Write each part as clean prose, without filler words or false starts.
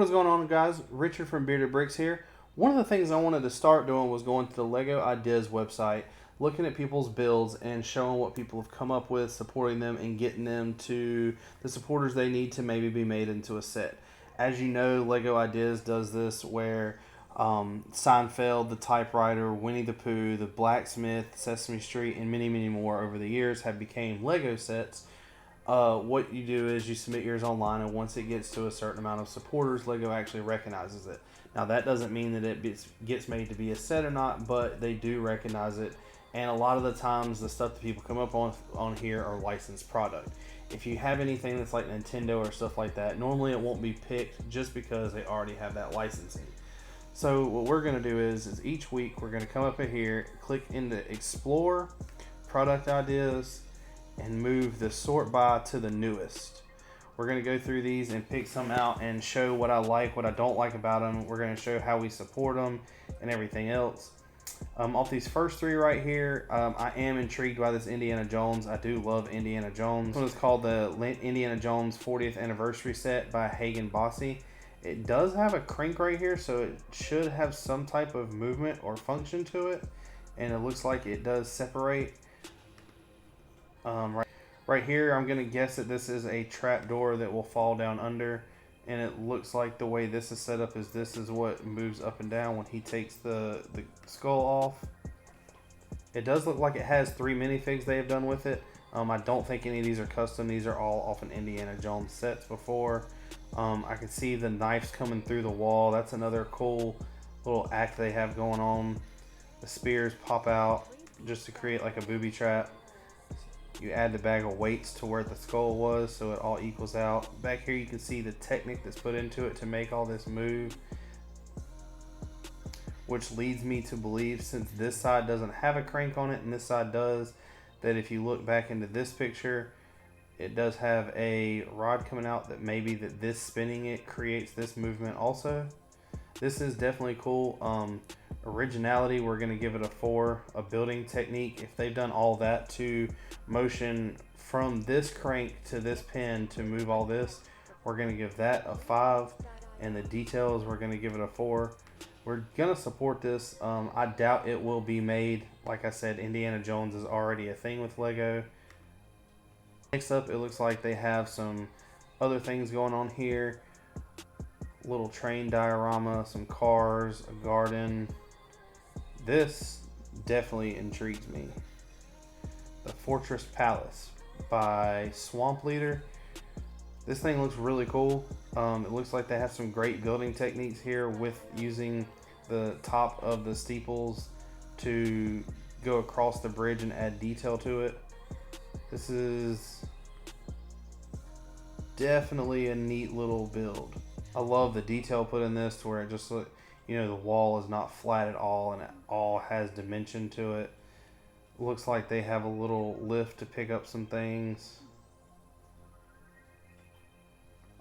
what's going on, guys? Richard from Bearded Bricks here. One of the things I wanted to start doing was going to the Lego Ideas website, looking at people's builds and showing what people have come up with, supporting them and getting them to the supporters they need to maybe be made into a set. As you know, Lego Ideas does this where Seinfeld, the typewriter, Winnie the Pooh, the blacksmith, Sesame Street, and many, many more over the years have become Lego sets. What you do is you submit yours online, and once it gets to a certain amount of supporters, Lego actually recognizes it. Now, that doesn't mean that it gets made to be a set or not, but they do recognize it. And a lot of the times, the stuff that people come up on here are licensed product. If you have anything that's like Nintendo or stuff like that, normally it won't be picked just because they already have that licensing. So what we're going to do is each week we're going to come up in here, click into Explore, Product Ideas, and move the sort by to the newest. We're going to go through these and pick some out and show what I like, what I don't like about them. We're going to show how we support them and everything else. Off these first three right here, I am intrigued by this Indiana Jones. I do love Indiana Jones. This one is called the Indiana Jones 40th Anniversary Set by Hagen Bossy. It does have a crank right here, so it should have some type of movement or function to it. And it looks like it does separate. Right here, I'm going to guess that this is a trap door that will fall down under. And it looks like the way this is set up is this is what moves up and down when he takes the skull off. It does look like it has 3 minifigs they have done with it. I don't think any of these are custom. These are all off an Indiana Jones sets before. I can see the knives coming through the wall. That's another cool little act they have going on. The spears pop out just to create like a booby trap. You add the bag of weights to where the skull was so it all equals out. Back here you can see the technique that's put into it to make all this move. Which leads me to believe, since this side doesn't have a crank on it and this side does, that if you look back into this picture, it does have a rod coming out that maybe that this spinning it creates this movement also. This is definitely cool. Originality, we're going to give it a 4. A building technique, if they've done all that to motion from this crank to this pin to move all this, we're going to give that a 5. And the details, we're going to give it a 4. We're going to support this. I doubt it will be made. Like I said, Indiana Jones is already a thing with Lego. Next up, it looks like they have some other things going on here. Little train diorama, some cars, a garden. This definitely intrigues me. The Fortress Palace by Swamp Leader. This thing looks really cool. It looks like they have some great building techniques here with using the top of the steeples to go across the bridge and add detail to it. This is definitely a neat little build. I love the detail put in this to where it just look, you know, the wall is not flat at all and it all has dimension to it. Looks like they have a little lift to pick up some things.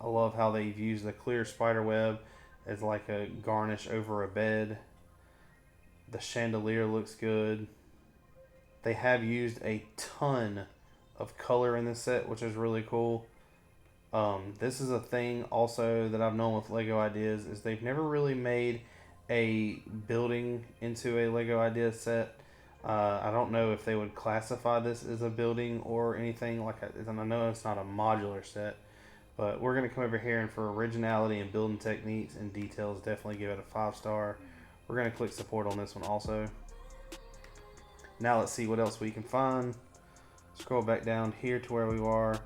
I love how they've used the clear spider web as like a garnish over a bed. The chandelier looks good. They have used a ton of color in this set, which is really cool. This is a thing also that I've known with Lego Ideas is they've never really made a building into a Lego Ideas set. I don't know if they would classify this as a building or anything like that. I know it's not a modular set, but we're going to come over here and for originality and building techniques and details, definitely give it a 5-star. We're going to click support on this one also. Now let's see what else we can find. Scroll back down here to where we are.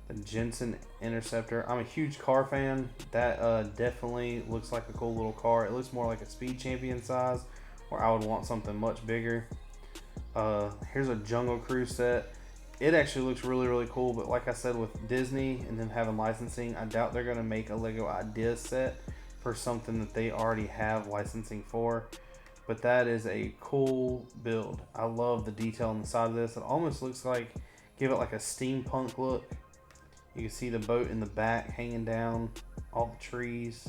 The Jensen Interceptor. I'm a huge car fan. That definitely looks like a cool little car. It looks more like a Speed Champion size, where I would want something much bigger. Here's a Jungle Cruise set. It actually looks really, really cool, but like I said, with Disney and them having licensing, I doubt they're going to make a Lego Ideas set for something that they already have licensing for. But that is a cool build. I love the detail on the side of this. It almost looks like, give it like a steampunk look. You can see the boat in the back hanging down, all the trees.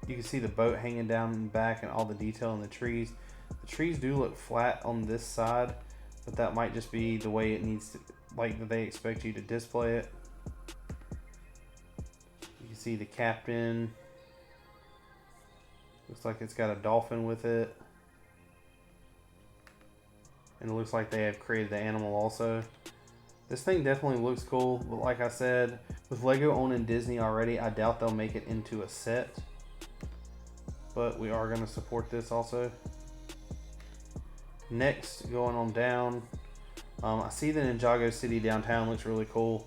You can see the boat hanging down in the back and all the detail in the trees. The trees do look flat on this side, but that might just be the way it needs to, like they expect you to display it. You can see the captain. Looks like it's got a dolphin with it. And it looks like they have created the animal also. This thing definitely looks cool, but like I said, with Lego owning Disney already, I doubt they'll make it into a set. But we are going to support this also. Next, going on down, I see the Ninjago City downtown looks really cool.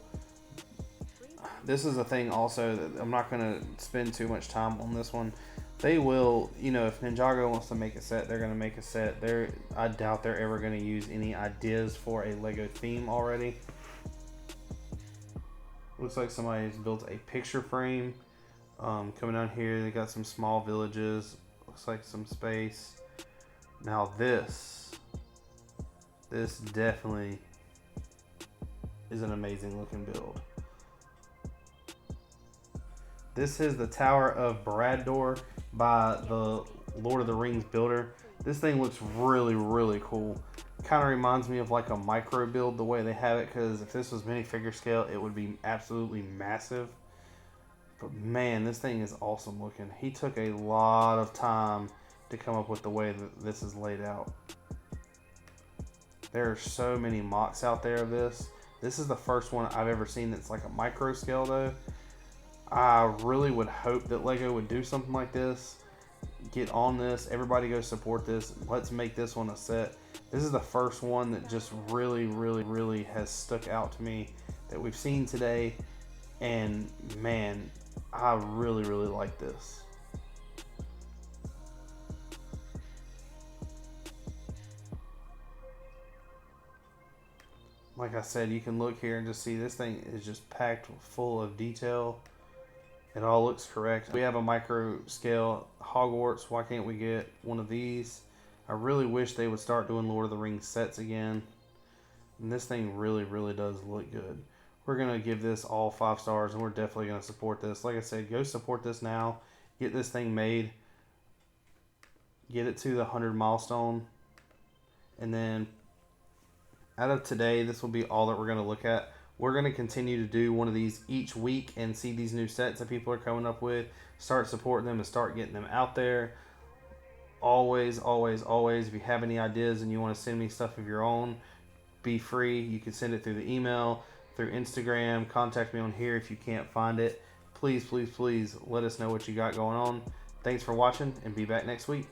This is a thing also that I'm not going to spend too much time on this one. They will, you know, if Ninjago wants to make a set, they're going to make a set. I doubt they're ever going to use any ideas for a Lego theme already. Looks like somebody's built a picture frame. Coming down here, they got some small villages. Looks like some space. Now this definitely is an amazing looking build. This is the Tower of Barad-dûr by the Lord of the Rings builder. This thing looks really, really cool. Kind of reminds me of like a micro build the way they have it, because if this was minifigure scale, it would be absolutely massive. But man, this thing is awesome looking. He took a lot of time to come up with the way that this is laid out. There are so many mocks out there of this. This is the first one I've ever seen that's like a micro scale though. I really would hope that Lego would do something like this. Get on this. Everybody go support this. Let's make this one a set. This is the first one that just really, really, really has stuck out to me that we've seen today. And man, I really, really like this. Like I said, you can look here and just see this thing is just packed full of detail. It all looks correct. We have a micro scale Hogwarts. Why can't we get one of these? I really wish they would start doing Lord of the Rings sets again. And this thing really, really does look good. We're going to give this all 5 stars, and we're definitely going to support this. Like I said, go support this now. Get this thing made. Get it to the 100 milestone. And then out of today, this will be all that we're going to look at. We're going to continue to do one of these each week and see these new sets that people are coming up with. Start supporting them and start getting them out there. Always, always, always, if you have any ideas and you want to send me stuff of your own, be free. You can send it through the email, through Instagram. Contact me on here if you can't find it. Please, please, please let us know what you got going on. Thanks for watching, and be back next week.